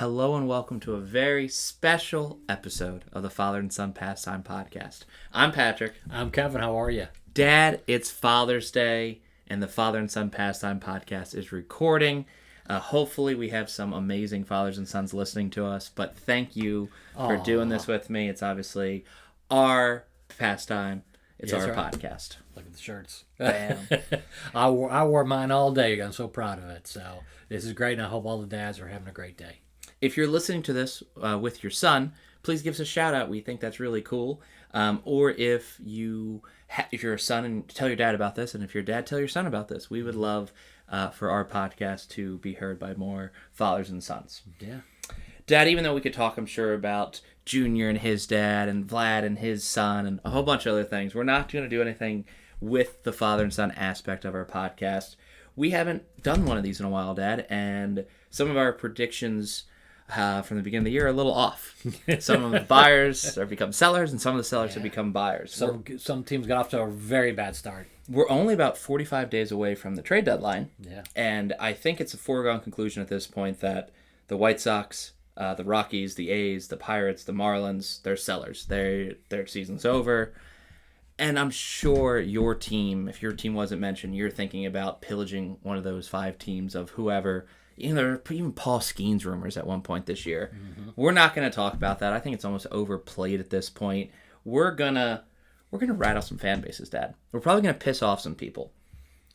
Hello and welcome to a very special episode of the Father and Son Pastime podcast. I'm Patrick. I'm Kevin. How are you? Dad, it's Father's Day, and the Father and Son Pastime podcast is recording. Hopefully we have some amazing fathers and sons listening to us, but thank you for doing this with me. It's obviously our pastime. It's our podcast. Look at the shirts. Bam. I wore mine all day. I'm so proud of it. So this is great, and I hope all the dads are having a great day. If you're listening to this with your son, please give us a shout out. We think that's really cool. Or if you're a son, and tell your dad about this, and if you're a dad, tell your son about this. We would love for our podcast to be heard by more fathers and sons. Yeah. Dad, even though we could talk, I'm sure, about Junior and his dad and Vlad and his son and a whole bunch of other things, we're not going to do anything with the father and son aspect of our podcast. We haven't done one of these in a while, Dad, and some of our predictions from the beginning of the year are a little off. Some of the buyers have become sellers, and some of the sellers have become buyers. Some teams got off to a very bad start. We're only about 45 days away from the trade deadline, Yeah. and I think it's a foregone conclusion at this point that the White Sox, the Rockies, the A's, the Pirates, the Marlins, they're sellers. Their season's over. And I'm sure your team, if your team wasn't mentioned, you're thinking about pillaging one of those 5 teams of whoever. You know, there were even Paul Skeens rumors at one point this year. Mm-hmm. We're not going to talk about that. I think it's almost overplayed at this point. We're gonna rattle some fan bases, Dad. We're probably gonna piss off some people.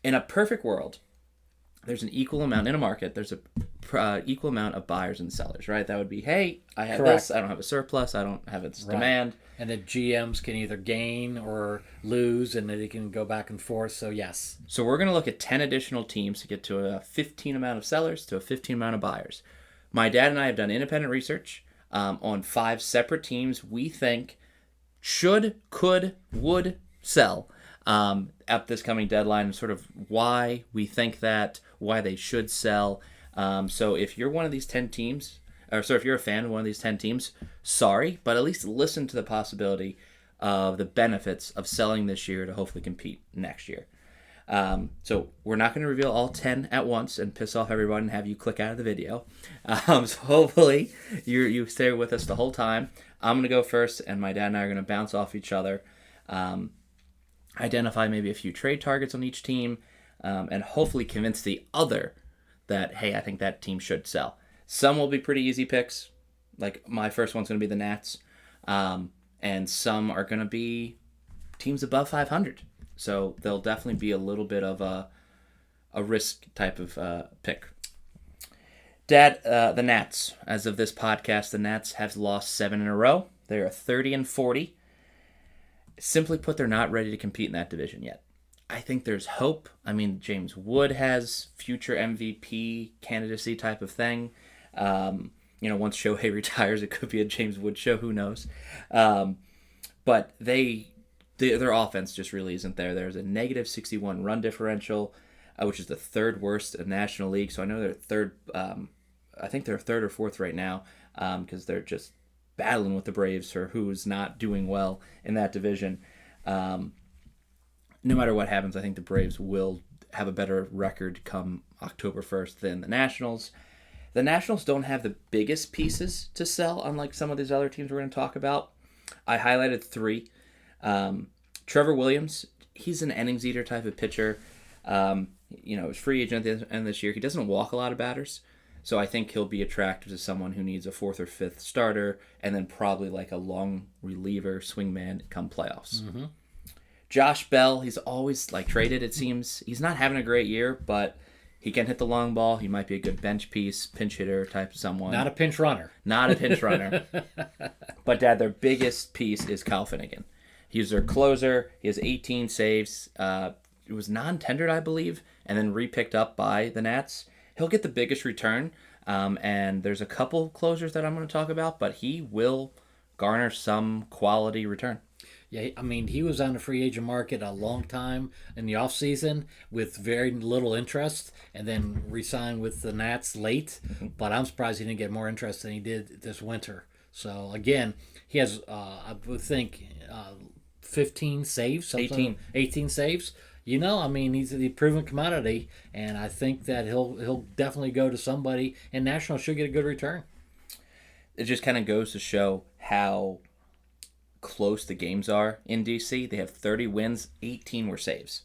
In a perfect world, there's an equal amount in a market. There's a equal amount of buyers and sellers, right? That would be, hey, I have Correct. this. I don't have a surplus. I don't have its Right. demand. And the GMs can either gain or lose, and they can go back and forth. So, yes. So we're going to look at 10 additional teams to get to a 15 amount of sellers to a 15 amount of buyers. My dad and I have done independent research on 5 separate teams we think should, could, would sell at this coming deadline, and sort of why we think that, why they should sell. So if you're one of these 10 teams, if you're a fan of one of these 10 teams, sorry, but at least listen to the possibility of the benefits of selling this year to hopefully compete next year. So we're not going to reveal all 10 at once and piss off everyone and have you click out of the video. So hopefully you stay with us the whole time. I'm going to go first, and my dad and I are going to bounce off each other, identify maybe a few trade targets on each team, and hopefully convince the other that, hey, I think that team should sell. Some will be pretty easy picks. Like, my first one's going to be the Nats. And some are going to be teams above 500. So they'll definitely be a little bit of a risk type of pick. Dad, the Nats. As of this podcast, the Nats have lost 7 in a row. They are 30-40. Simply put, they're not ready to compete in that division yet. I think there's hope. I mean, James Wood has future MVP candidacy type of thing. Once Shohei retires, it could be a James Wood show. Who knows? But their offense just really isn't there. There's a negative 61 run differential, which is the 3rd worst in the National League. So I know they're 3rd. I think they're 3rd or 4th right now because they're just battling with the Braves for who's not doing well in that division. No matter what happens, I think the Braves will have a better record come October 1st than the Nationals. The Nationals don't have the biggest pieces to sell, unlike some of these other teams we're going to talk about. I highlighted 3. Trevor Williams, he's an innings eater type of pitcher. He's free agent at the end of this year. He doesn't walk a lot of batters, so I think he'll be attractive to someone who needs a 4th or 5th starter, and then probably like a long reliever swingman come playoffs. Mm-hmm. Josh Bell, he's always traded, it seems. He's not having a great year, but he can hit the long ball. He might be a good bench piece, pinch hitter type of someone. Not a pinch runner. Not a pinch runner. But, Dad, their biggest piece is Kyle Finnegan. He's their closer. He has 18 saves. It was non-tendered, I believe, and then re-picked up by the Nats. He'll get the biggest return, and there's a couple closers that I'm going to talk about, but he will garner some quality return. Yeah, I mean, he was on the free agent market a long time in the offseason with very little interest, and then re-signed with the Nats late. Mm-hmm. But I'm surprised he didn't get more interest than he did this winter. So, again, he has, I would think, 15 saves. 18 saves. He's a proven commodity, and I think that he'll definitely go to somebody, and National should get a good return. it just kind of goes to show how close the games are in DC. They have 30 wins, 18 were saves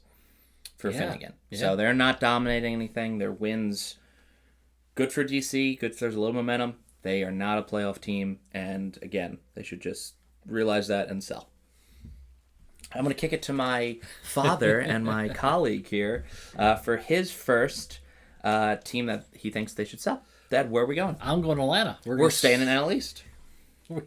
for Finnegan. So they're not dominating anything. Their wins, good for DC, good if there's a little momentum. They are not a playoff team, and again, they should just realize that and sell. I'm going to kick it to my father and my colleague here for his first team that he thinks they should sell. Dad, where are we going? I'm going to Atlanta. We're staying in NL East.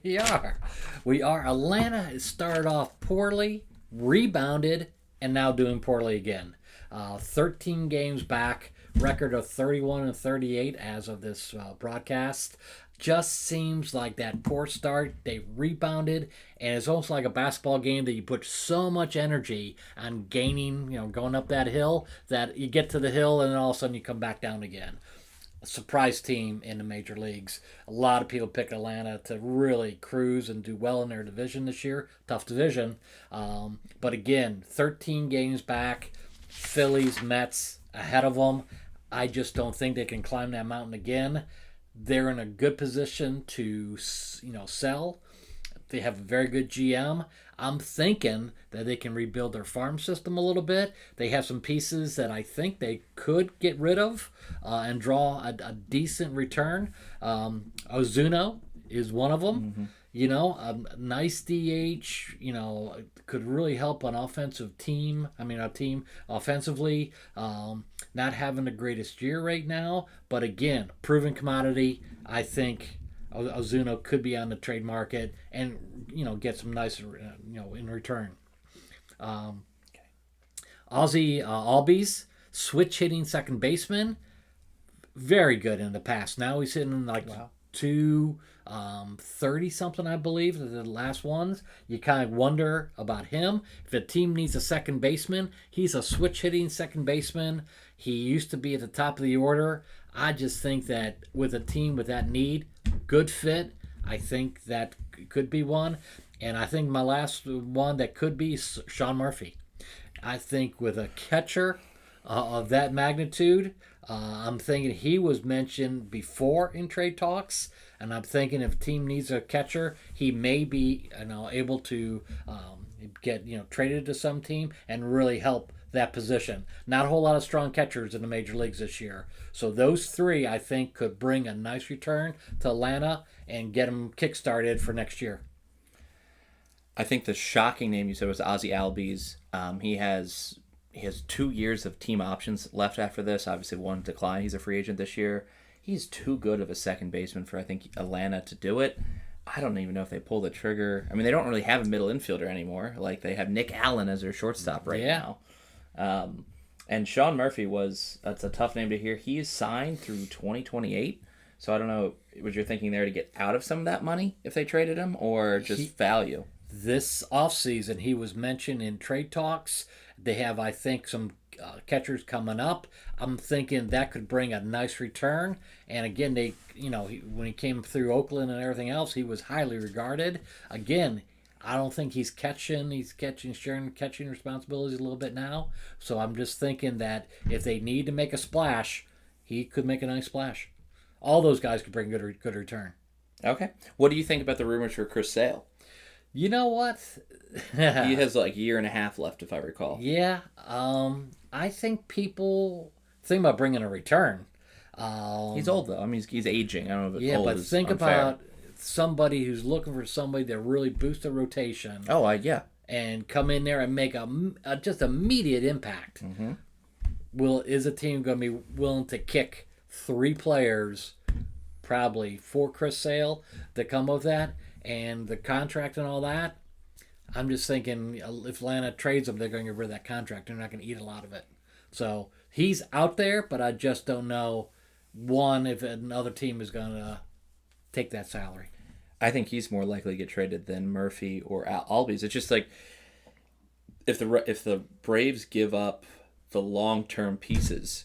We are. We are. Atlanta has started off poorly, rebounded, and now doing poorly again. 13 games back, record of 31-38 as of this broadcast. Just seems like that poor start. They rebounded, and it's almost like a basketball game that you put so much energy on gaining, going up that hill, that you get to the hill and then all of a sudden you come back down again. A surprise team in the major leagues. A lot of people pick Atlanta to really cruise and do well in their division this year. Tough division. But again, 13 games back. Phillies, Mets ahead of them. I just don't think they can climb that mountain again. They're in a good position to, sell. They have a very good GM. I'm thinking that they can rebuild their farm system a little bit. They have some pieces that I think they could get rid of and draw a decent return. Ozuna is one of them. Mm-hmm. A nice DH, could really help an offensive team. A team offensively. Not having the greatest year right now. But again, proven commodity. I think Ozuna could be on the trade market and get some nice in return. Ozzy Albies, switch hitting second baseman, very good in the past. Now he's hitting like 230 something, I believe, the last ones. You kind of wonder about him. If a team needs a second baseman, he's a switch hitting second baseman. He used to be at the top of the order. I just think that with a team with that need, good fit. I think that could be one. And I think my last one that could be Sean Murphy. I think with a catcher of that magnitude, I'm thinking he was mentioned before in trade talks. And I'm thinking if a team needs a catcher, he may be able to get traded to some team and really help that position. Not a whole lot of strong catchers in the major leagues this year. So those three, I think, could bring a nice return to Atlanta and get them kick-started for next year. I think the shocking name you said was Ozzy Albies. He has 2 years of team options left after this. Obviously, one decline. He's a free agent this year. He's too good of a second baseman for, I think, Atlanta to do it. I don't even know if they pull the trigger. They don't really have a middle infielder anymore. Like, they have Nick Allen as their shortstop right now. And Sean Murphy that's a tough name to hear. He is signed through 2028. So I don't know, was your thinking there to get out of some of that money if they traded him or just value? This offseason, he was mentioned in trade talks. They have, I think, some catchers coming up. I'm thinking that could bring a nice return. And again, when he came through Oakland and everything else, he was highly regarded. Again, I don't think he's sharing catching responsibilities a little bit now. So I'm just thinking that if they need to make a splash, he could make a nice splash. All those guys could bring good return. Okay. What do you think about the rumors for Chris Sale? You know what? He has like a year and a half left, if I recall. Yeah. I think people think about bringing a return. He's old, though. He's aging. I don't know if old but is think unfair. about somebody who's looking for somebody to really boost the rotation. Oh, yeah. And come in there and make a just immediate impact. Mm-hmm. Is a team going to be willing to kick 3 players, probably for Chris Sale, to come with that? And the contract and all that, I'm just thinking if Atlanta trades him, they're going to get rid of that contract. They're not going to eat a lot of it. So he's out there, but I just don't know, if another team is going to take that salary. I think he's more likely to get traded than Murphy or Albies. It's just like if the Braves give up the long-term pieces,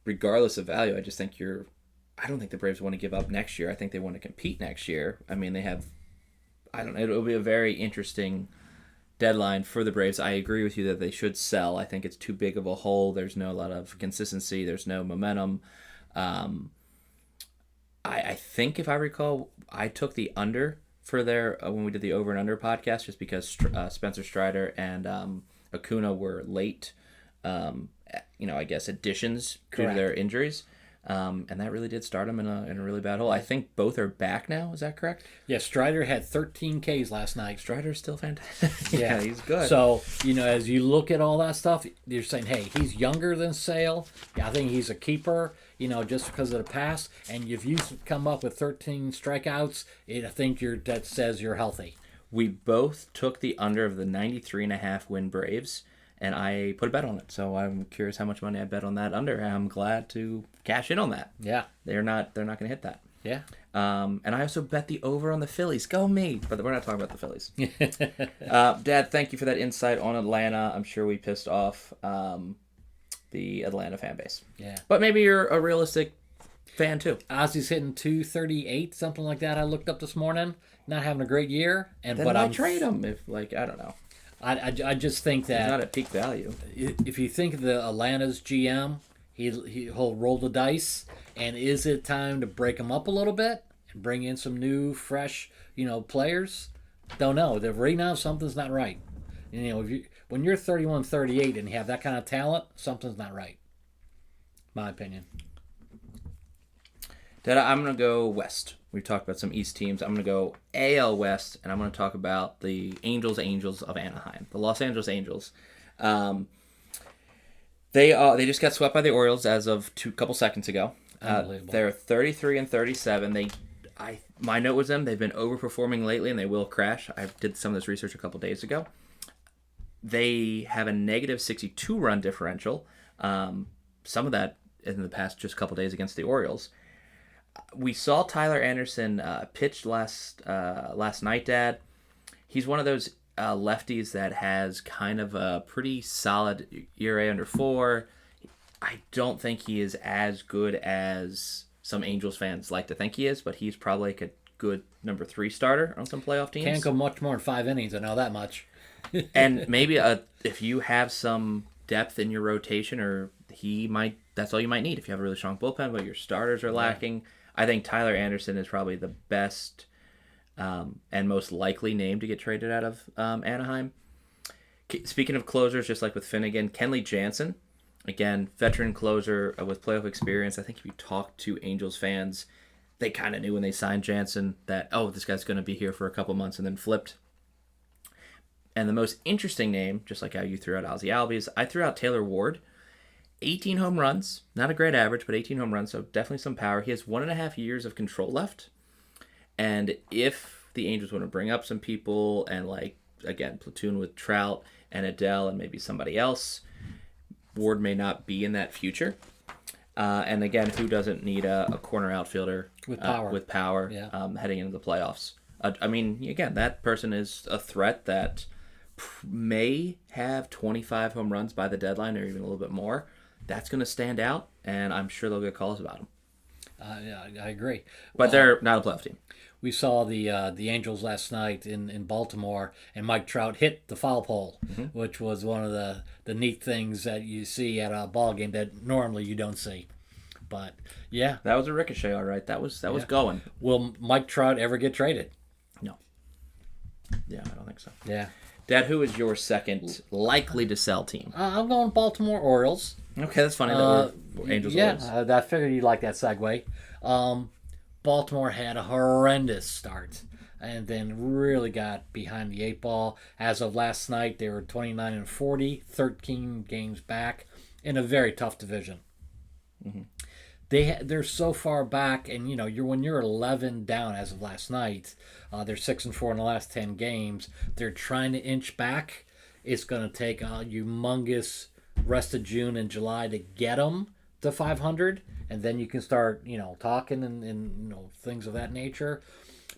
regardless of value, I don't think the Braves want to give up next year. I think they want to compete next year. They have, it'll be a very interesting deadline for the Braves. I agree with you that they should sell. I think it's too big of a hole. There's no lot of consistency. There's no momentum. I think if I recall, I took the under for their when we did the over and under podcast, just because Spencer Strider and Acuna were late, I guess additions due to Correct. their injuries, and that really did start them in a really bad hole. I think both are back now. Is that correct? Yeah, Strider had 13 Ks last night. Strider's still fantastic. Yeah, He's good. So, as you look at all that stuff, you're saying, hey, he's younger than Sale. Yeah, I think he's a keeper, just because of the past. And if you come up with 13 strikeouts, I think that says you're healthy. We both took the under of the 93.5 win Braves, and I put a bet on it. So I'm curious how much money I bet on that under. I'm glad to cash in on that. Yeah. They're not going to hit that. Yeah. And I also bet the over on the Phillies. Go me! But we're not talking about the Phillies. Dad, thank you for that insight on Atlanta. I'm sure we pissed off the Atlanta fan base. Yeah. But maybe you're a realistic fan too. Ozzy's hitting 238, something like that. I looked up this morning. Not having a great year, But I trade him if I don't know. I just think He's that not at peak value. if you think of the Atlanta's GM, he'll roll the dice. And is it time to break him up a little bit and bring in some new, fresh, players? Don't know. Right now, something's not right. When you're 31, 38 and you have that kind of talent, something's not right. My opinion. Dad, I'm going to go West. We've talked about some East teams. I'm going to go AL West, and I'm going to talk about the Angels of Anaheim, the Los Angeles Angels. They just got swept by the Orioles as of a couple seconds ago. Unbelievable. They're 33 and 37. My note was them. They've been overperforming lately, and they will crash. I did some of this research a couple days ago. They have a negative 62 run differential. Some of that in the past just couple days against the Orioles. We saw Tyler Anderson pitch last night, Dad. He's one of those lefties that has kind of a pretty solid ERA under 4. I don't think he is as good as some Angels fans like to think he is, but he's probably like a good number 3 starter on some playoff teams. Can't go much more than 5 innings. I know that much. And maybe if you have some depth in your rotation, that's all you might need if you have a really strong bullpen, but your starters are lacking. I think Tyler Anderson is probably the best and most likely name to get traded out of Anaheim. Speaking of closers, just like with Finnegan, Kenley Jansen, again, veteran closer with playoff experience. I think if you talk to Angels fans, they kind of knew when they signed Jansen that, this guy's going to be here for a couple months and then flipped. And the most interesting name, just like how you threw out Ozzie Albies, I threw out Taylor Ward. 18 home runs, not a great average, but 18 home runs, so definitely some power. He has 1.5 years of control left. And if the Angels want to bring up some people and, platoon with Trout and Adele and maybe somebody else, Ward may not be in that future. And again, who doesn't need a corner outfielder With power. Heading into the playoffs? Again, that person is a threat that may have 25 home runs by the deadline or even a little bit more. That's going to stand out, and I'm sure they'll get calls about him. I agree. But they're not a playoff team. We saw the Angels last night in Baltimore, and Mike Trout hit the foul pole, which was one of the neat things that you see at a ball game that normally you don't see. But yeah, that was a ricochet, all right. That was going. Will Mike Trout ever get traded? No. Yeah, I don't think so. Yeah. Dad, who is your second likely to sell team? I'm going Baltimore Orioles. Okay, that's funny. That we're Angels Orioles. I figured you'd like that segue. Baltimore had a horrendous start and then really got behind the 8 ball. As of last night, they were 29 and 40, 13 games back in a very tough division. Mm-hmm. They're so far back, and when you're 11 down as of last night, they're 6-4 in the last 10 games. They're trying to inch back. It's going to take a humongous rest of June and July to get them to 500, and then you can start talking and things of that nature.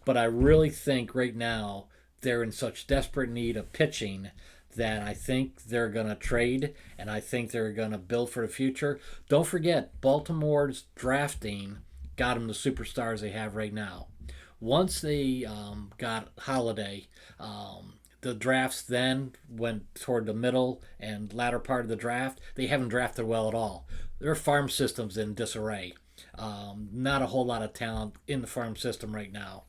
But I really think right now they're in such desperate need of pitching that I think they're going to trade, and I think they're going to build for the future. Don't forget, Baltimore's drafting got them the superstars they have right now. Once they got Holiday, the drafts then went toward the middle and latter part of the draft. They haven't drafted well at all. Their farm system's in disarray. Not a whole lot of talent in the farm system right now.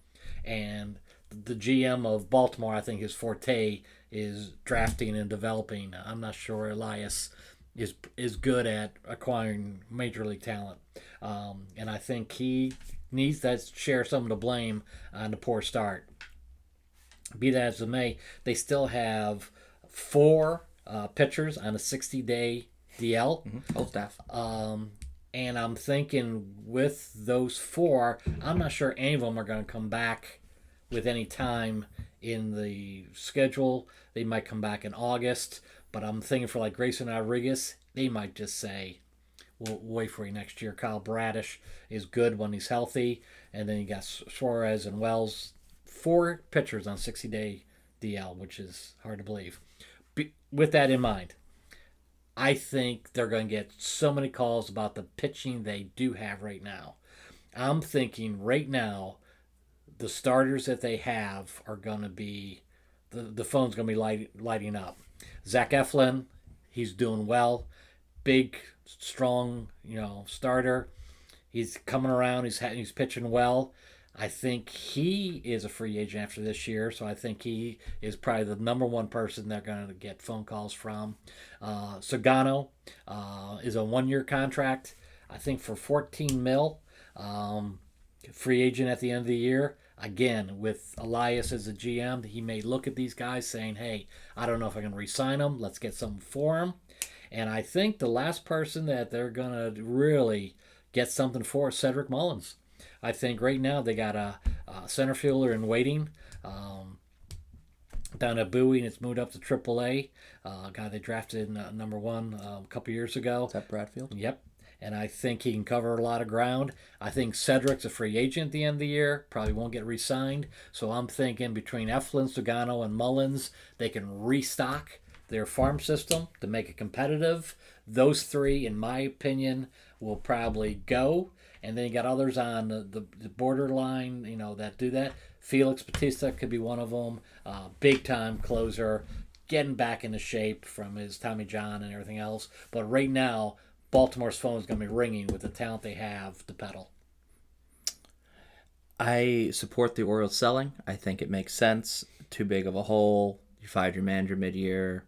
And the GM of Baltimore, I think his forte is drafting and developing. I'm not sure Elias is good at acquiring major league talent, and I think he needs to share some of the blame on the poor start. Be that as it may, they still have four pitchers on a 60-day DL. Whole staff. And I'm thinking with those four, I'm not sure any of them are going to come back with any time in the schedule. They might come back in August, but I'm thinking for like Grayson Rodriguez, they might just say, we'll wait for you next year. Kyle Bradish is good when he's healthy. And then you got Suarez and Wells. Four pitchers on 60-day DL, which is hard to believe. With that in mind, I think they're going to get so many calls about the pitching they do have right now. I'm thinking right now, the starters that they have are going to be, the phone's going to be lighting up. Zach Eflin, he's doing well. Big, strong, starter. He's coming around. He's pitching well. I think he is a free agent after this year, so I think he is probably the number one person they're going to get phone calls from. Sagano is a 1-year contract, I think for $14 million. Free agent at the end of the year. Again, with Elias as a GM, he may look at these guys saying, hey, I don't know if I can re-sign them. Let's get something for him. And I think the last person that they're going to really get something for is Cedric Mullins. I think right now they got a center fielder in waiting down at Bowie, and it's moved up to AAA. Guy they drafted number one a couple years ago. Is that Bradfield? Yep. And I think he can cover a lot of ground. I think Cedric's a free agent at the end of the year. Probably won't get re-signed. So I'm thinking between Eflin, Sugano, and Mullins, they can restock their farm system to make it competitive. Those three, in my opinion, will probably go. And then you got others on the borderline, that do that. Felix Bautista could be one of them. Big time closer, getting back into shape from his Tommy John and everything else. But right now, Baltimore's phone is going to be ringing with the talent they have to pedal. I support the Orioles selling. I think it makes sense. Too big of a hole. You fired your manager mid-year.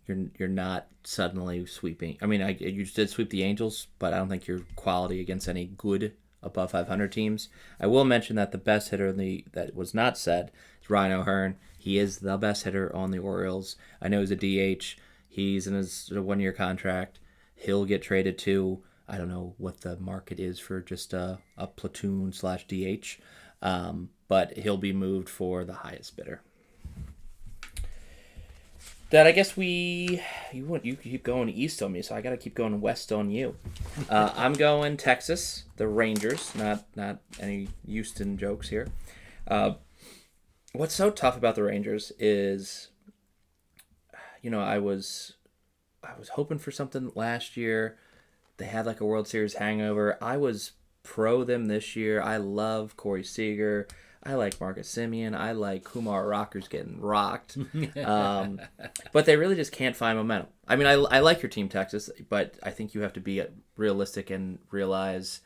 You're not suddenly sweeping. I mean, you did sweep the Angels, but I don't think you're quality against any good above 500 teams. I will mention that the best hitter that was not said is Ryan O'Hearn. He is the best hitter on the Orioles. I know he's a DH. He's in his 1-year contract. He'll get traded to, I don't know what the market is for just a platoon/DH, but he'll be moved for the highest bidder. Dad, I guess you keep going east on me, so I got to keep going west on you. I'm going Texas, the Rangers, not any Houston jokes here. What's so tough about the Rangers is, I was hoping for something last year. They had like a World Series hangover. I was pro them this year. I love Corey Seager. I like Marcus Semien. I like Kumar Rockers getting rocked. But they really just can't find momentum. I mean, I like your team, Texas, but I think you have to be realistic and realize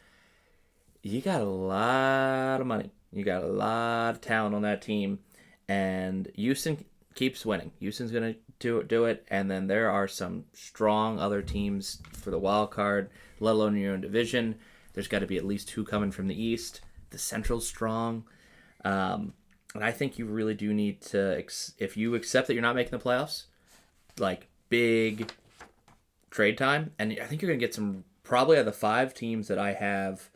you got a lot of money. You got a lot of talent on that team. And Houston keeps winning. Houston's going to do it. And then there are some strong other teams for the wild card, let alone your own division. There's got to be at least 2 coming from the East. The Central's strong. And I think you really do need to, if you accept that you're not making the playoffs, like big trade time, and I think you're going to get some, probably out of the 5 teams that I have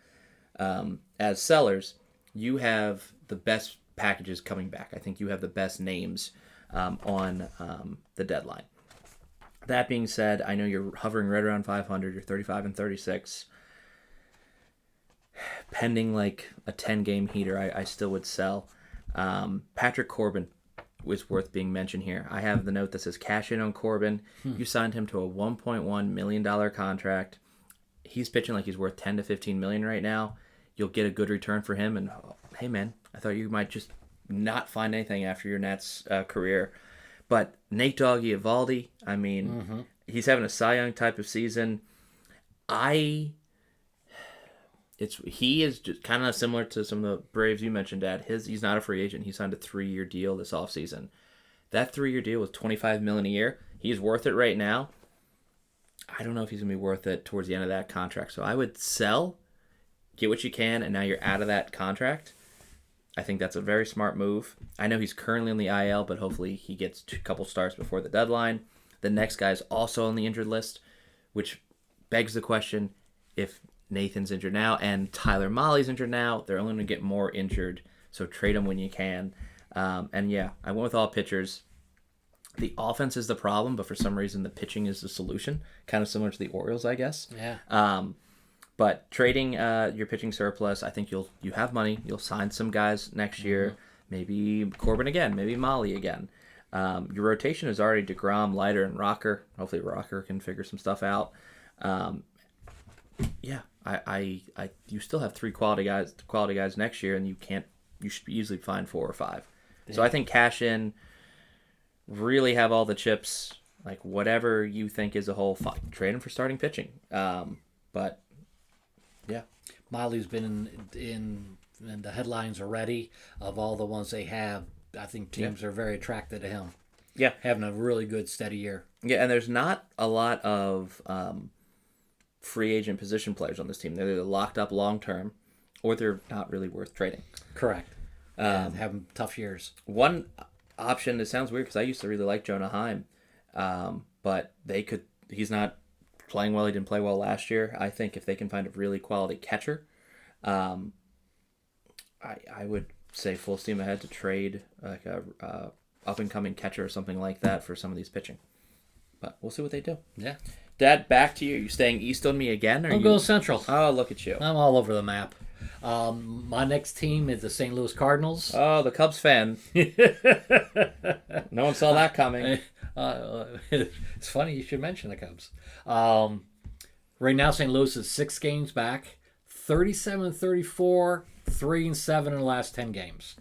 as sellers, you have the best packages coming back. I think you have the best names on the deadline. That being said, I know you're hovering right around 500. You're 35-36. Pending like a 10-game heater, I still would sell. Patrick Corbin was worth being mentioned here. I have the note that says cash in on Corbin. You signed him to a $1.1 million contract. He's pitching like he's worth $10 to $15 million right now. You'll get a good return for him. And hey, man, I thought you might just not find anything after your Nats career. But Nate Doggy Eovaldi, I mean, he's having a Cy Young type of season. he is just kind of similar to some of the Braves you mentioned, Dad. He's not a free agent. He signed a 3-year deal this offseason. That 3-year deal was $25 million a year. He's worth it right now. I don't know if he's gonna be worth it towards the end of that contract. So I would sell, get what you can, and now you're out of that contract. I think that's a very smart move. I know he's currently on the IL, but hopefully he gets a couple starts before the deadline. The next guy's also on the injured list, which begs the question, if Nathan's injured now and Tyler Molly's injured now, they're only going to get more injured, so trade them when you can. And yeah, I went with all pitchers. The offense is the problem, but for some reason the pitching is the solution, kind of similar to the Orioles, I guess. Yeah. But trading your pitching surplus, I think you have money. You'll sign some guys next year, maybe Corbin again, maybe Molly again. Your rotation is already DeGrom, Leiter, and Rocker. Hopefully Rocker can figure some stuff out. Yeah, you still have 3 quality guys next year, and you should easily find 4 or 5. Yeah. So I think cash in, really have all the chips, like whatever you think is a whole, trade him for starting pitching. But yeah, Miley's been in the headlines already of all the ones they have. I think teams are very attracted to him. Yeah, having a really good steady year. Yeah, and there's not a lot of free agent position players on this team. They're either locked up long term, or they're not really worth trading. Correct. Having tough years. One option, it sounds weird because I used to really like Jonah Heim, but he's not playing well. He didn't play well last year. I think if they can find a really quality catcher, I would say full steam ahead to trade like a up and coming catcher or something like that for some of these pitching. But we'll see what they do. Yeah. Dad, back to you. You staying east on me again? Or I'll go Central. Oh, look at you. I'm all over the map. My next team is the St. Louis Cardinals. Oh, the Cubs fan. No one saw that coming. It's funny you should mention the Cubs. Right now, St. Louis is 6 games back, 37-34, 3-7 in the last 10 games.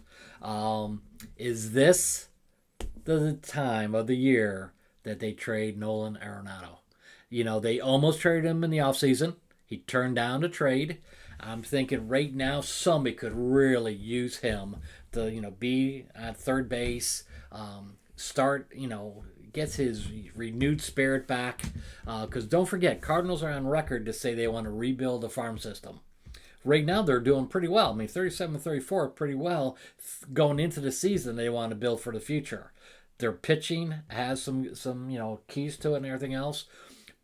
Is this the time of the year that they trade Nolan Arenado? You know, they almost traded him in the offseason. He turned down the trade. I'm thinking right now somebody could really use him to, be at third base, start, gets his renewed spirit back. Because don't forget, Cardinals are on record to say they want to rebuild the farm system. Right now they're doing pretty well. I mean, 37-34 pretty well. Going into the season, they want to build for the future. Their pitching has some keys to it and everything else.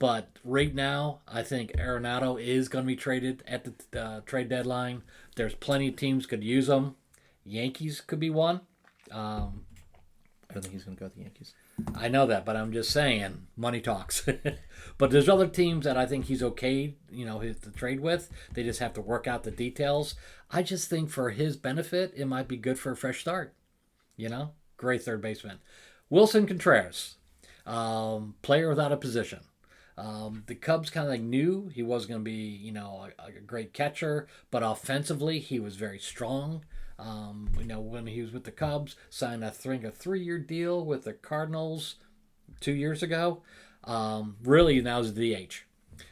But right now, I think Arenado is going to be traded at the trade deadline. There's plenty of teams could use him. Yankees could be one. I don't think he's going to go to the Yankees. I know that, but I'm just saying, money talks. But there's other teams that I think he's okay, to trade with. They just have to work out the details. I just think for his benefit, it might be good for a fresh start. Great third baseman. Wilson Contreras, player without a position. The Cubs kind of knew he was going to be, a great catcher, but offensively he was very strong. When he was with the Cubs, signed I think a 3-year deal with the Cardinals 2 years ago. Really now is DH.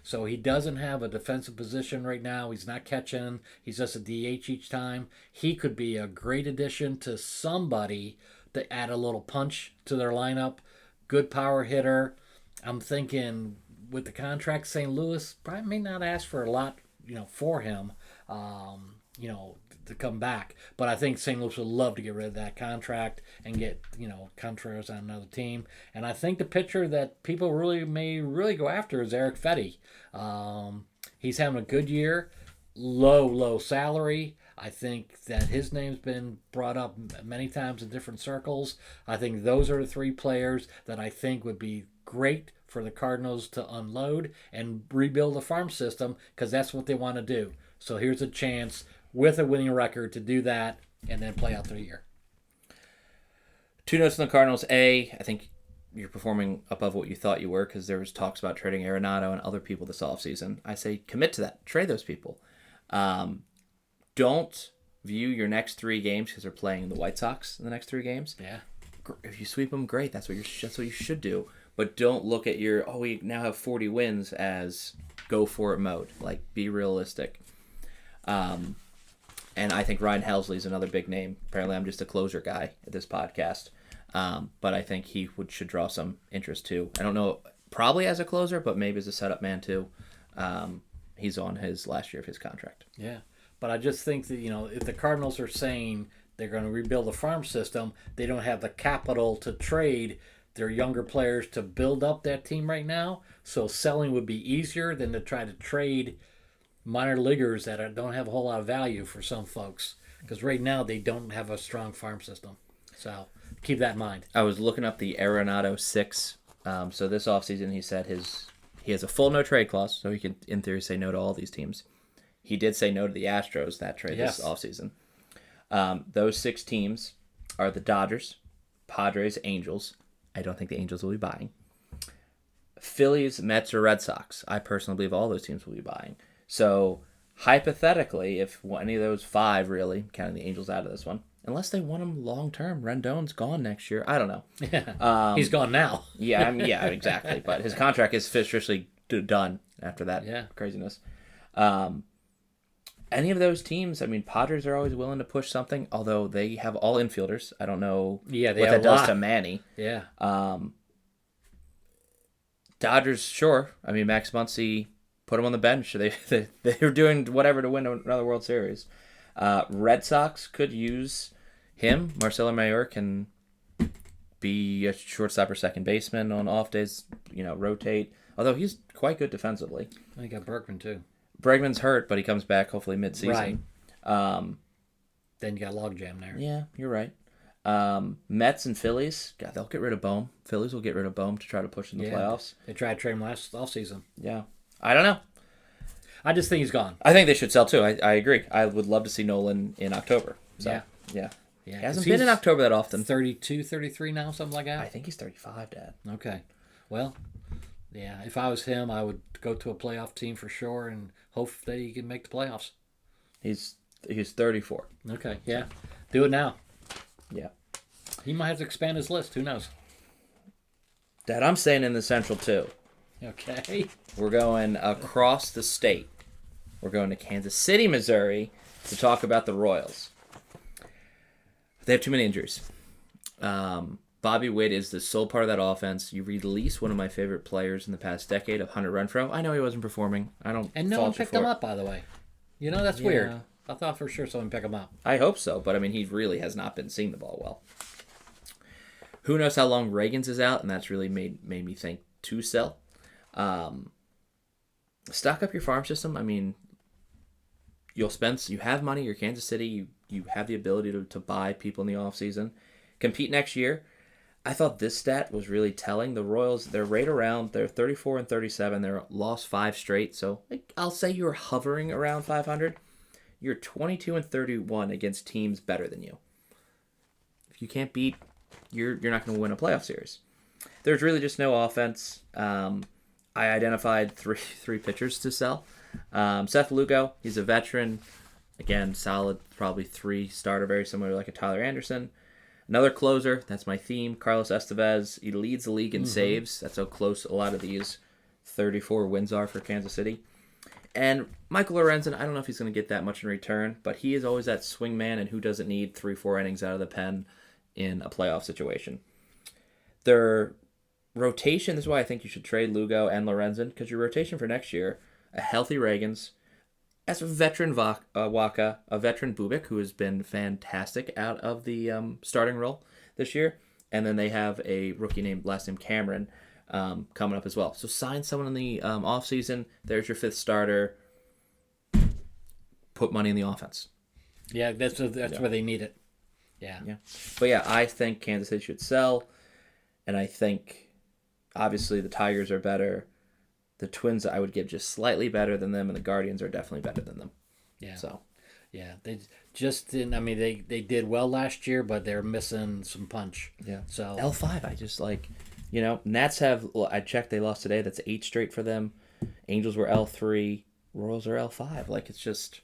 So he doesn't have a defensive position right now. He's not catching. He's just a DH each time. He could be a great addition to somebody to add a little punch to their lineup. Good power hitter. I'm thinking with the contract, St. Louis probably may not ask for a lot, for him, to come back. But I think St. Louis would love to get rid of that contract and get, Contreras on another team. And I think the pitcher that people may go after is Eric Fetty. He's having a good year, low salary. I think that his name's been brought up many times in different circles. I think those are the 3 players that I think would be great for the Cardinals to unload and rebuild the farm system, because that's what they want to do. So here's a chance with a winning record to do that and then play out the year. 2 notes on the Cardinals. A, I think you're performing above what you thought you were, because there was talks about trading Arenado and other people this offseason. I say commit to that. Trade those people. Don't view your next 3 games, because they're playing the White Sox in the next 3 games. Yeah. If you sweep them, great. That's what you should do. But don't look at we now have 40 wins as go for it mode. Like, be realistic. And I think Ryan Helsley is another big name. Apparently, I'm just a closer guy at this podcast. But I think he should draw some interest too. I don't know, probably as a closer, but maybe as a setup man too. He's on his last year of his contract. Yeah. But I just think that, if the Cardinals are saying they're going to rebuild the farm system, they don't have the capital to trade their younger players to build up that team right now. So selling would be easier than to try to trade minor leaguers that don't have a whole lot of value for some folks. Because right now they don't have a strong farm system. So keep that in mind. I was looking up the Arenado 6. So this offseason he said he has a full no trade clause, so he can, in theory, say no to all these teams. He did say no to the Astros that trade this offseason. Those 6 teams are the Dodgers, Padres, Angels. I don't think the Angels will be buying. Phillies, Mets, or Red Sox. I personally believe all those teams will be buying. So, hypothetically, if any of those 5, really, counting the Angels out of this one, unless they want him long-term, Rendon's gone next year. I don't know. Yeah, he's gone now. Yeah, exactly. But his contract is officially done after that craziness. Any of those teams, I mean, Padres are always willing to push something, although they have all infielders. I don't know what that does to Manny. Yeah. Dodgers, sure. I mean, Max Muncy, put him on the bench. They were doing whatever to win another World Series. Red Sox could use him. Marcelo Mayer can be a shortstop or second baseman on off days, rotate. Although he's quite good defensively. I got Berkman, too. Bregman's hurt, but he comes back hopefully mid-season. Right. Then you got logjam there. Yeah, you're right. Mets and Phillies, God, they'll get rid of Bohm. Phillies will get rid of Bohm to try to push in the playoffs. They tried to trade him last offseason. Yeah. I don't know. I just think he's gone. I think they should sell too. I agree. I would love to see Nolan in October. So, yeah. He hasn't been in October that often. 32, 33 now, something like that? I think he's 35, Dad. Okay. Well, yeah, if I was him, I would go to a playoff team for sure and hope that he can make the playoffs. He's 34. Okay, yeah. Do it now. Yeah. He might have to expand his list. Who knows? Dad, I'm staying in the Central too. Okay. We're going across the state. We're going to Kansas City, Missouri to talk about the Royals. They have too many injuries. Bobby Witt is the sole part of that offense. You release one of my favorite players in the past decade of Hunter Renfroe. I know he wasn't performing. And no one picked him up, by the way. That's weird. I thought for sure someone picked him up. I hope so, but I mean, he really has not been seeing the ball well. Who knows how long Reagans is out, and that's really made me think to sell. Stock up your farm system. I mean, you have money. You're Kansas City. You have the ability to buy people in the offseason. Compete next year. I thought this stat was really telling. The Royals, they're right around, they're 34 and 37. They're lost 5 straight. So I'll say you're hovering around 500. You're 22 and 31 against teams better than you. If you can't beat, you're not going to win a playoff series. There's really just no offense. I identified three pitchers to sell. Seth Lugo, he's a veteran. Again, solid, probably 3 starter, very similar like a Tyler Anderson. Another closer, that's my theme, Carlos Estevez. He leads the league in saves. That's how close a lot of these 34 wins are for Kansas City. And Michael Lorenzen, I don't know if he's going to get that much in return, but he is always that swing man, and who doesn't need 3-4 innings out of the pen in a playoff situation. Their rotation, this is why I think you should trade Lugo and Lorenzen, because your rotation for next year, a healthy Reagans, as a veteran Waka, a veteran Bubik, who has been fantastic out of the starting role this year. And then they have a rookie named Cameron coming up as well. So sign someone in the offseason. There's your 5th starter. Put money in the offense. Yeah, that's where they need it. Yeah. But yeah, I think Kansas City should sell. And I think, obviously, the Tigers are better. The Twins, I would give just slightly better than them, and the Guardians are definitely better than them. Yeah. So, yeah, they just didn't. I mean, they did well last year, but they're missing some punch. Yeah. So L5, I just like, Nats have. I checked, they lost today. That's 8 straight for them. Angels were L3. Royals are L5. Like, it's just,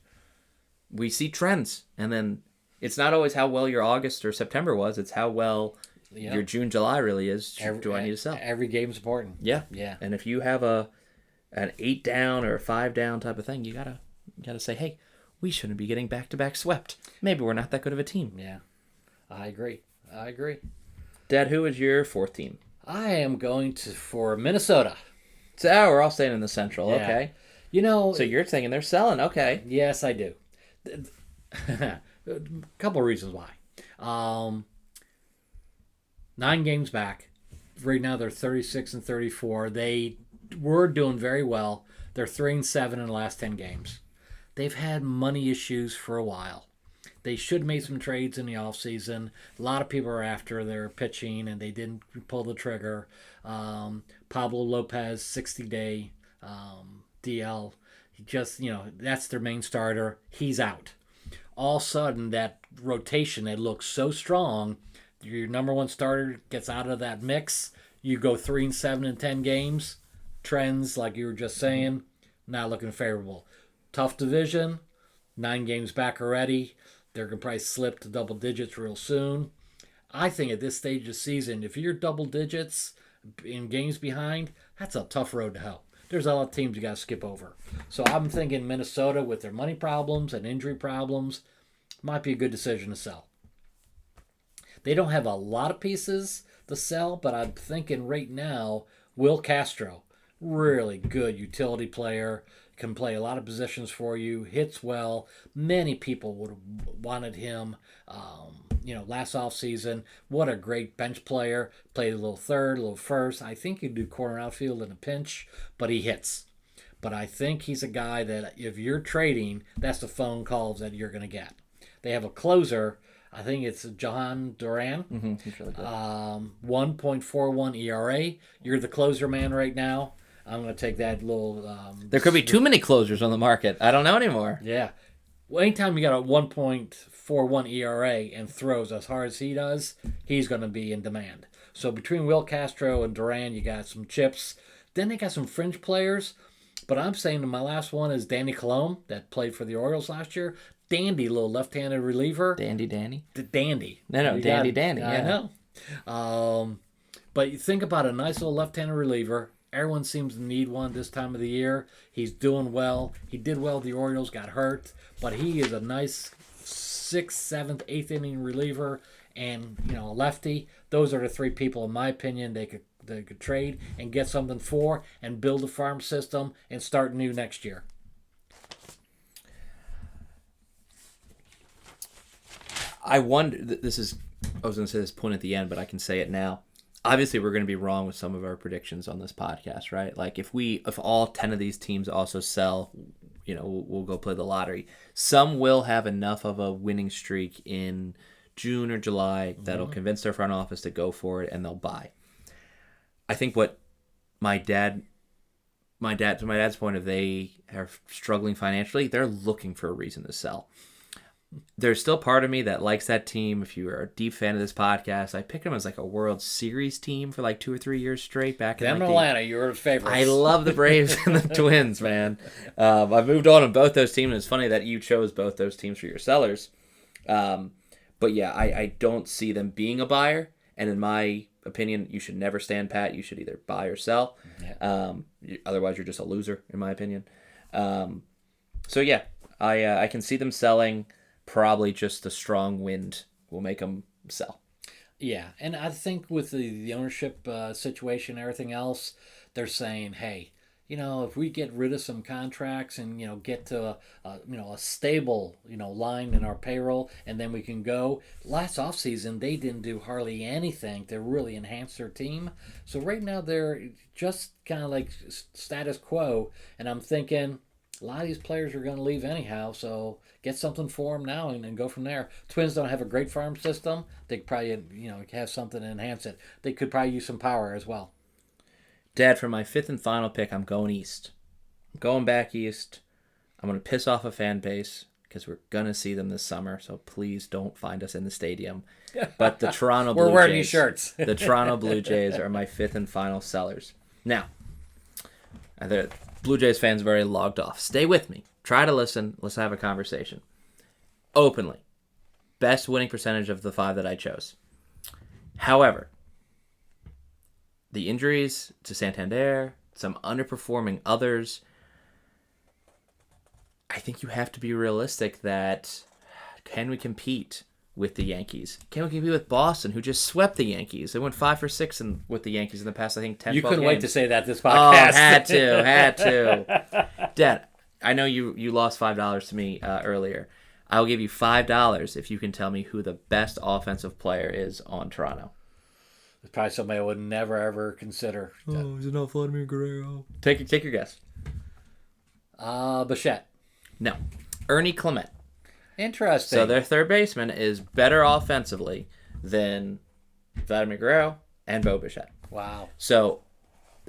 we see trends, and then it's not always how well your August or September was. It's how well your June, July really is. Do I need to sell? Every game's important. Yeah. Yeah. And if you have an 8 down or a 5 down type of thing, you gotta say, hey, we shouldn't be getting back-to-back swept. Maybe we're not that good of a team. Yeah, I agree. Dad, who is your fourth team? I am going for Minnesota. So, we're all staying in the Central. Yeah. Okay. So you're thinking they're selling. Okay. Yes, I do. A couple of reasons why. 9 games back. Right now they're 36-34. They were doing very well. They're 3-7 in the last 10 games. They've had money issues for a while. They should have made some trades in the offseason. A lot of people are after their pitching, and they didn't pull the trigger. Pablo Lopez, 60-day DL. He just, that's their main starter. He's out. All of a sudden, that rotation that looks so strong, your number one starter gets out of that mix. You go 3-7 in 10 games. Trends, like you were just saying, not looking favorable. Tough division. 9 games back already. They're going to probably slip to double digits real soon. I think at this stage of the season, if you're double digits in games behind, that's a tough road to hoe. There's a lot of teams you got to skip over. So I'm thinking Minnesota, with their money problems and injury problems, might be a good decision to sell. They don't have a lot of pieces to sell, but I'm thinking right now, Will Castro, really good utility player, can play a lot of positions for you, hits well. Many people would have wanted him, last offseason. What a great bench player. Played a little third, a little first. I think he'd do corner outfield in a pinch, but he hits. But I think he's a guy that if you're trading, that's the phone calls that you're going to get. They have a closer. I think it's John Duran. Mm-hmm. He's really good. 1.41 ERA. You're the closer man right now. I'm going to take that little... there could be too many closers on the market. I don't know anymore. Yeah. Well, anytime you got a 1.41 ERA and throws as hard as he does, he's going to be in demand. So between Will Castro and Duran, you got some chips. Then they got some fringe players. But I'm saying my last one is Danny Colome, that played for the Orioles last year. Dandy, little left-handed reliever. Dandy. Dandy. No, Dandy. Yeah. I know. But you think about a nice little left-handed reliever. Everyone seems to need one this time of the year. He's doing well. He did well. The Orioles got hurt. But he is a nice 6th, 7th, 8th inning reliever. And, a lefty. Those are the 3 people, in my opinion, they could trade and get something for and build a farm system and start new next year. I wonder, I was going to say this point at the end, but I can say it now. Obviously, we're going to be wrong with some of our predictions on this podcast, right? Like, if all 10 of these teams also sell, we'll go play the lottery. Some will have enough of a winning streak in June or July that'll convince their front office to go for it, and they'll buy. I think what to my dad's point, if they are struggling financially, they're looking for a reason to sell. There's still part of me that likes that team. If you are a deep fan of this podcast, I picked them as like a World Series team for like 2 or 3 years straight back in Atlanta. You're a favorite. I love the Braves and the Twins, man. I've moved on both those teams. And it's funny that you chose both those teams for your sellers. But yeah, I don't see them being a buyer. And in my opinion, you should never stand pat. You should either buy or sell. Yeah. Otherwise, you're just a loser, in my opinion. So yeah, I can see them selling. Probably just the strong wind will make them sell. Yeah, and I think with the ownership situation and everything else, they're saying, hey, if we get rid of some contracts and, get to a stable, line in our payroll, and then we can go. Last offseason, they didn't do hardly anything to really enhance their team. So right now, they're just kind of like status quo, and I'm thinking a lot of these players are going to leave anyhow, so get something for them now and go from there. Twins don't have a great farm system. They could probably, have something to enhance it. They could probably use some power as well. Dad, for my 5th and final pick, I'm going east. I'm going back east. I'm going to piss off a fan base because we're going to see them this summer, so please don't find us in the stadium. But the Toronto Blue Jays. We're wearing these shirts. The Toronto Blue Jays are my 5th and final sellers. Now, the Blue Jays fans are very logged off. Stay with me. Try to listen. Let's have a conversation. Openly. Best winning percentage of the 5 that I chose. However, the injuries to Santander, some underperforming others, I think you have to be realistic that can we compete with the Yankees? Can we compete with Boston, who just swept the Yankees? They went 5 for 6 with the Yankees in the past, I think, 10, You 12 couldn't games. wait to say that this Oh, podcast. had to. Dad, I know you lost $5 to me earlier. I'll give you $5 if you can tell me who the best offensive player is on Toronto. It's probably somebody I would never ever consider. Is it not Vladimir Guerrero? Take your guess. Bichette. No. Ernie Clement. Interesting. So their third baseman is better offensively than Vladimir Guerrero and Bo Bichette. Wow. So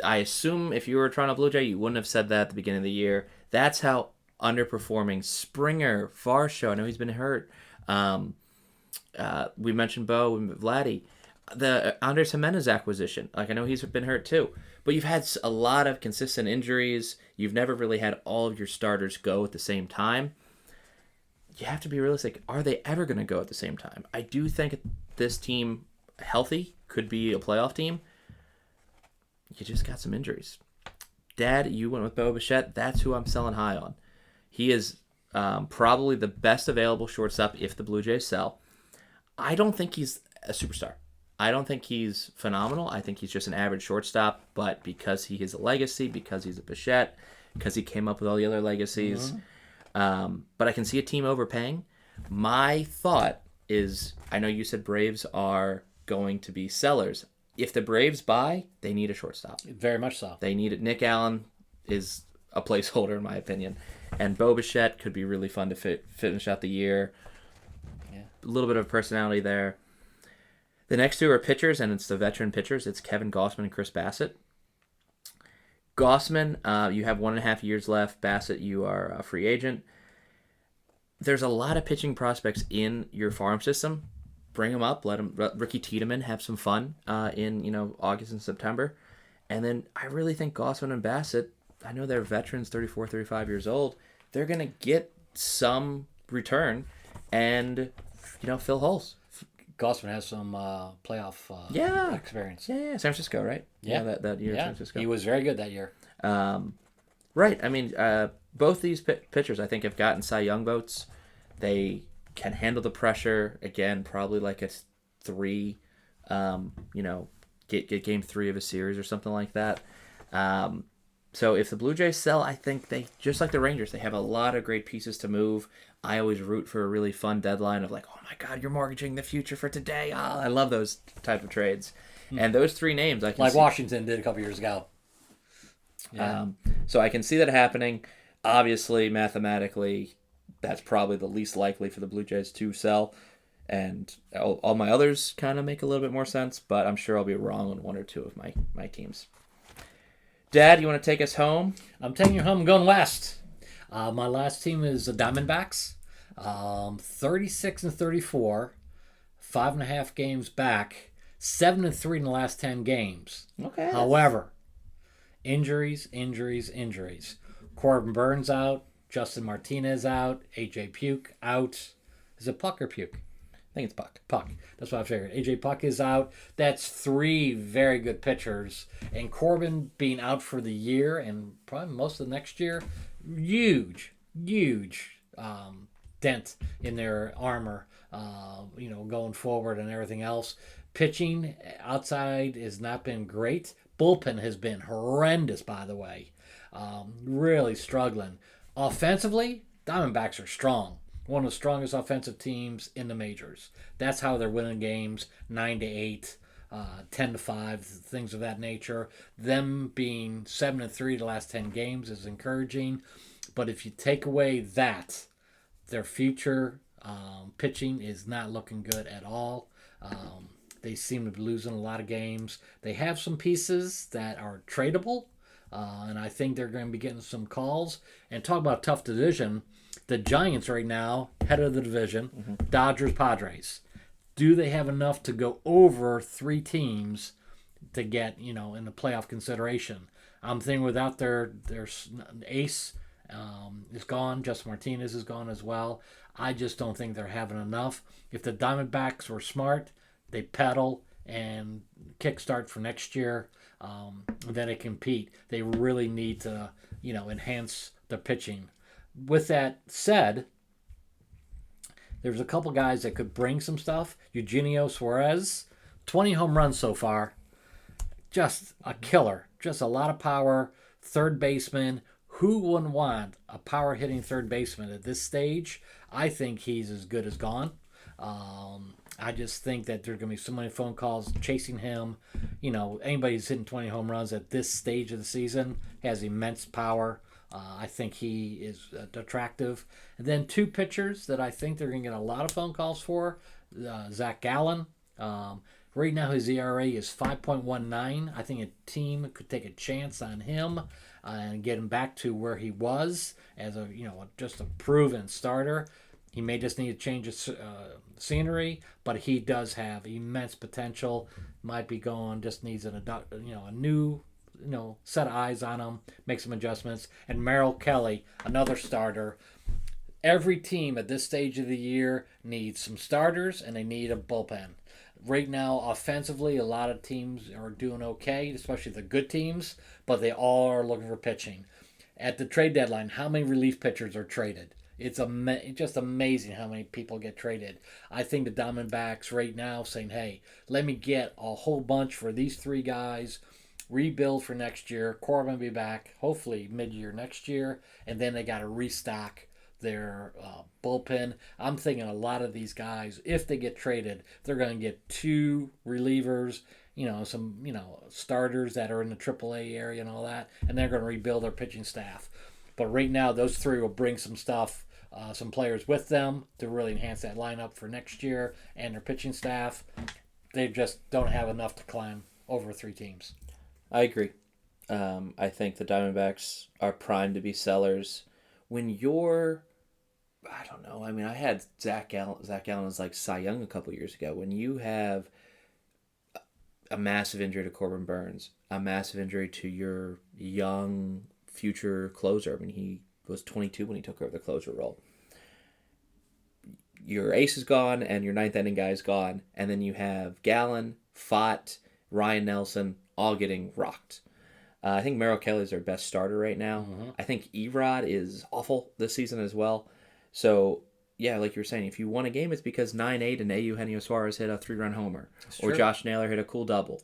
I assume if you were a Toronto Blue Jay, you wouldn't have said that at the beginning of the year. That's how underperforming Springer, Varsho, I know he's been hurt. We mentioned Bo and Vladdy. The Andres Jimenez acquisition, like I know he's been hurt too. But you've had a lot of consistent injuries. You've never really had all of your starters go at the same time. You have to be realistic. Are they ever going to go at the same time? I do think this team, healthy, could be a playoff team. You just got some injuries. Dad, you went with Bo Bichette. That's who I'm selling high on. He is probably the best available shortstop if the Blue Jays sell. I don't think he's a superstar. I don't think he's phenomenal. I think he's just an average shortstop. But because he has a legacy, because he's a Bichette, because he came up with all the other legacies, but I can see a team overpaying. My thought is, I know you said Braves are going to be sellers. If the Braves buy, they need a shortstop. Very much so. They need it. Nick Allen is a placeholder, in my opinion. And Bo Bichette could be really fun to finish out the year. Yeah. A little bit of personality there. The next two are pitchers, and it's the veteran pitchers. It's Kevin Gausman and Chris Bassett. Gausman, you have 1.5 years left. Bassett, you are a free agent. There's a lot of pitching prospects in your farm system. Bring them up. Let Ricky Tiedemann have some fun in August and September. And then I really think Gausman and Bassett, I know they're veterans, 34, 35 years old. They're going to get some return and, fill holes. Gausman has some playoff experience. Yeah, San Francisco, right? Yeah. That year, yeah. San Francisco. He was very good that year. Right. I mean, both these pitchers, I think, have gotten Cy Young votes. They can handle the pressure. Again, probably like a 3, get game 3 of a series or something like that. So if the Blue Jays sell, I think they, just like the Rangers, they have a lot of great pieces to move. I always root for a really fun deadline of like, oh my God, you're mortgaging the future for today. I love those type of trades. And those 3 names, I can like see. Washington did a couple years ago. Yeah. So I can see that happening. Obviously, mathematically, that's probably the least likely for the Blue Jays to sell. And all my others kind of make a little bit more sense, but I'm sure I'll be wrong on 1 or 2 of my teams. Dad, you want to take us home? I'm taking you home. I'm going west. My last team is the Diamondbacks. 36-34, 5.5 games back, 7-3 in the last 10 games. Okay. However, injuries. Corbin Burns out, Justin Martinez out, AJ Puke out. Is it Puck or Puke? I think it's Puck. Puck. That's what I figured. AJ Puck is out. That's 3 very good pitchers. And Corbin being out for the year and probably most of the next year, huge dent in their armor, going forward and everything else. Pitching outside has not been great. Bullpen has been horrendous, by the way. Really struggling. Offensively, Diamondbacks are strong. One of the strongest offensive teams in the majors. That's how they're winning games, 9-8, 10-5, things of that nature. Them being 7-3 the last 10 games is encouraging. But if you take away that, their future pitching is not looking good at all. They seem to be losing a lot of games. They have some pieces that are tradable, and I think they're going to be getting some calls. And talk about a tough division. The Giants right now, head of the division, Dodgers, Padres. Do they have enough to go over 3 teams to get, in the playoff consideration? I'm thinking without their ace is gone, Justin Martinez is gone as well. I just don't think they're having enough. If the Diamondbacks were smart, they pedal and kickstart for next year, then they compete. They really need to, enhance the pitching. With that said, there's a couple guys that could bring some stuff. Eugenio Suarez, 20 home runs so far. Just a killer. Just a lot of power. Third baseman. Who wouldn't want a power hitting third baseman at this stage? I think he's as good as gone. I just think that there's going to be so many phone calls chasing him. Anybody who's hitting 20 home runs at this stage of the season has immense power. I think he is attractive. And then two pitchers that I think they're going to get a lot of phone calls for. Zach Gallen. Right now his ERA is 5.19. I think a team could take a chance on him and get him back to where he was as just a proven starter. He may just need to change his scenery, but he does have immense potential. Might be going, just needs a new set of eyes on him, make some adjustments. And Merrill Kelly, another starter. Every team at this stage of the year needs some starters, and they need a bullpen. Right now, offensively, a lot of teams are doing okay, especially the good teams, but they all are looking for pitching. At the trade deadline, how many relief pitchers are traded? It's just amazing how many people get traded. I think the Diamondbacks right now saying, hey, let me get a whole bunch for these three guys, rebuild for next year. Corbin will be back, hopefully mid-year next year, and then they got to restock their bullpen. I'm thinking a lot of these guys, if they get traded, they're going to get two relievers, some starters that are in the AAA area and all that, and they're going to rebuild their pitching staff. But right now, those three will bring some stuff, some players with them to really enhance that lineup for next year and their pitching staff. They just don't have enough to climb over three teams. I agree. I think the Diamondbacks are primed to be sellers. When you're, I don't know, I mean, I had Zach Gallen as like Cy Young a couple years ago. When you have a massive injury to Corbin Burns, a massive injury to your young future closer. I mean, he was 22 when he took over the closer role. Your ace is gone and your ninth inning guy is gone. And then you have Gallen, Fott, Ryan Nelson all getting rocked. I think Merrill Kelly is their best starter right now. Mm-hmm. I think Erod is awful this season as well. So, yeah, like you were saying, if you won a game, it's because 9-8 and Eugenio Suarez hit a 3-run homer. Or Josh Naylor hit a cool double.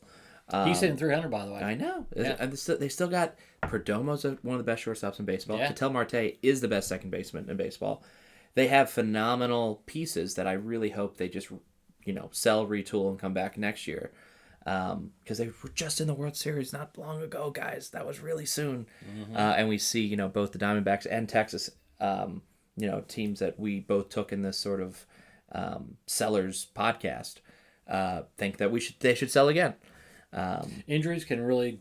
He's hitting 300, by the way. I know. Yeah. And they still got Perdomo's one of the best shortstops in baseball. Yeah. Ketel Marte is the best second baseman in baseball. They have phenomenal pieces that I really hope they just, sell, retool, and come back next year. Because they were just in the World Series not long ago, guys. That was really soon. Mm-hmm. And we see, both the Diamondbacks and Texas, teams that we both took in this sort of sellers podcast, think that they should sell again. Injuries can really,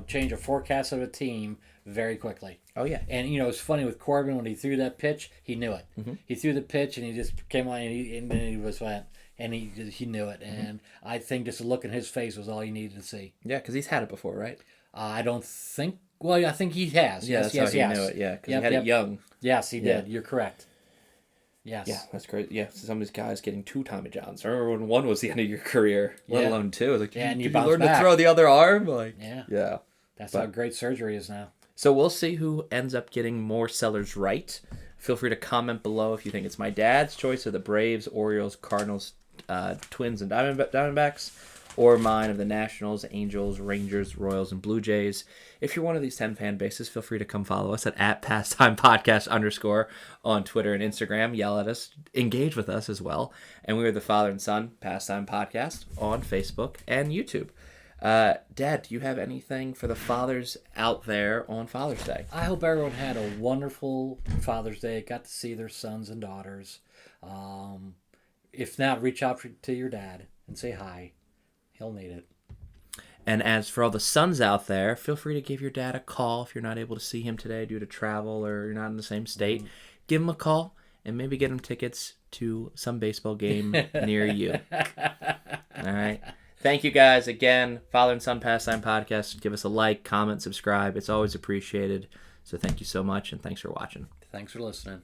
change a forecast of a team very quickly. Oh, yeah. And, it's funny with Corbin, when he threw that pitch, he knew it. Mm-hmm. He threw the pitch, and he just came on, and then he was went. And he knew it. Mm-hmm. And I think just a look in his face was all you needed to see. Yeah, because he's had it before, right? I don't think... Well, I think he has. Yeah, that's how he knew it, yeah. Because he had it young. Yes, he did. You're correct. Yes. Yeah, that's great. Yeah, some of these guys getting 2 Tommy Johns. I remember when one was the end of your career, let alone 2. I was like, and you learn back. to throw the other arm? Like, yeah. That's how great surgery is now. So we'll see who ends up getting more sellers right. Feel free to comment below if you think it's my dad's choice of the Braves, Orioles, Cardinals, Twins, and Diamondbacks, or mine of the Nationals, Angels, Rangers, Royals, and Blue Jays. If you're one of these 10 fan bases, feel free to come follow us at Pastime Podcast _, on Twitter and Instagram. Yell at us, engage with us as well. And we are the Father and Son Pastime Podcast on Facebook and YouTube. Dad, do you have anything for the fathers out there on Father's Day? I hope everyone had a wonderful Father's Day, got to see their sons and daughters. If not, reach out to your dad and say hi. He'll need it. And as for all the sons out there, feel free to give your dad a call if you're not able to see him today due to travel or you're not in the same state. Mm-hmm. Give him a call and maybe get him tickets to some baseball game near you. All right. Thank you guys again. Father and Son Pastime Podcast. Give us a like, comment, subscribe. It's always appreciated. So thank you so much, and thanks for watching. Thanks for listening.